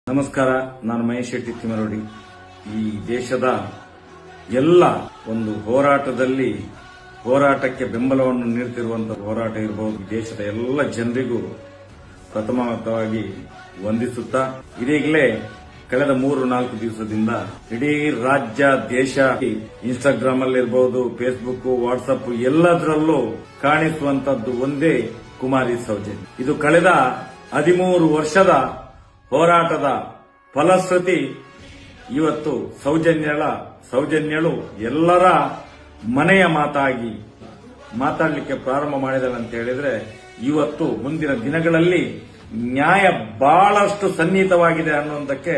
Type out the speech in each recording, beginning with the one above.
ನಮಸ್ಕಾರ, ನಾನು ಮಹೇಶ್ ಶೆಟ್ಟಿ ತಿಮರೋಡಿ. ಈ ದೇಶದ ಎಲ್ಲ ಒಂದು ಹೋರಾಟಕ್ಕೆ ಬೆಂಬಲವನ್ನು ನೀಡುತ್ತಿರುವಂತಹ ಹೋರಾಟ ಇರಬಹುದು. ದೇಶದ ಎಲ್ಲ ಜನರಿಗೂ ಪ್ರಥಮವಾಗಿ ವಂದಿಸುತ್ತಾ, ಇದೀಗಲೇ ಕಳೆದ 3-4 ದಿವಸದಿಂದ ಇಡೀ ರಾಜ್ಯ ದೇಶ ಇನ್ಸ್ಟಾಗ್ರಾಮ್ ಅಲ್ಲಿರಬಹುದು, ಫೇಸ್ಬುಕ್, ವಾಟ್ಸಪ್ ಎಲ್ಲದರಲ್ಲೂ ಕಾಣಿಸುವಂತದ್ದು ಒಂದೇ ಕುಮಾರಿ ಸೌಜನ್ಯ. ಇದು ಕಳೆದ 13 ವರ್ಷದ ಹೋರಾಟದ ಫಲಶ್ರುತಿ. ಇವತ್ತು ಸೌಜನ್ಯಳು ಎಲ್ಲರ ಮನೆಯ ಮಾತಾಗಿ ಮಾತಾಡಲಿಕ್ಕೆ ಪ್ರಾರಂಭ ಮಾಡಿದಳು ಅಂತ ಹೇಳಿದ್ರೆ, ಇವತ್ತು ಮುಂದಿನ ದಿನಗಳಲ್ಲಿ ನ್ಯಾಯ ಬಹಳಷ್ಟು ಸನ್ನಿಹಿತವಾಗಿದೆ ಅನ್ನುವುದಕ್ಕೆ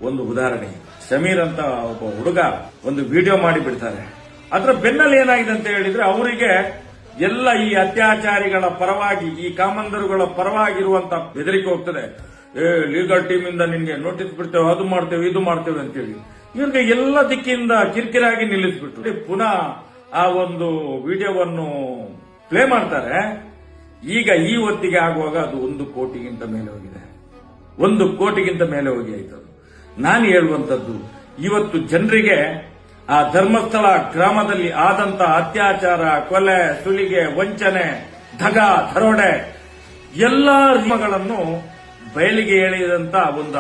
ಒಂದು ಉದಾಹರಣೆ. ಸಮೀರ್ ಅಂತ ಒಬ್ಬ ಹುಡುಗ ಒಂದು ವಿಡಿಯೋ ಮಾಡಿ ಬಿಡ್ತಾರೆ. ಅದರ ಬೆನ್ನಲ್ಲಿ ಏನಾಗಿದೆ ಅಂತ ಹೇಳಿದ್ರೆ, ಅವರಿಗೆ ಎಲ್ಲ ಈ ಅತ್ಯಾಚಾರಿಗಳ ಪರವಾಗಿ, ಈ ಕಾಮಂದರುಗಳ ಪರವಾಗಿರುವಂತ ಬೆದರಿಕೆ ಹೋಗ್ತದೆ. ಲೀಗಲ್ ಟೀಮ್ ಇಂದ ನಿನ್ಗೆ ನೋಟಿಸ್ ಬಿಡ್ತೇವೆ, ಅದು ಮಾಡ್ತೇವೆ, ಇದು ಮಾಡ್ತೇವೆ ಅಂತೇಳಿ ಇವ್ರಿಗೆ ಎಲ್ಲ ದಿಕ್ಕಿಂದ ಕಿರಿಕಿರಾಗಿ ನಿಲ್ಲಿಸ್ಬಿಟ್ಟು ಪುನಃ ಆ ಒಂದು ವಿಡಿಯೋವನ್ನು ಪ್ಲೇ ಮಾಡ್ತಾರೆ. ಈಗ ಈ ಹೊತ್ತಿಗೆ ಆಗುವಾಗ ಅದು 1 ಕೋಟಿಗಿಂತ ಮೇಲೆ ಹೋಗಿದೆ. 1 ಕೋಟಿಗಿಂತ ಮೇಲೆ ಹೋಗಿ ಆಯ್ತು. ನಾನು ಹೇಳುವಂತದ್ದು, ಇವತ್ತು ಜನರಿಗೆ ಆ ಧರ್ಮಸ್ಥಳ ಗ್ರಾಮದಲ್ಲಿ ಆದಂತ ಅತ್ಯಾಚಾರ, ಕೊಲೆ, ಸುಲಿಗೆ, ವಂಚನೆ, ದರೋಡೆ ಎಲ್ಲಾ ಗಳನ್ನು ಬಯಲಿಗೆ ಎಳೆದಂತ ಒಂದು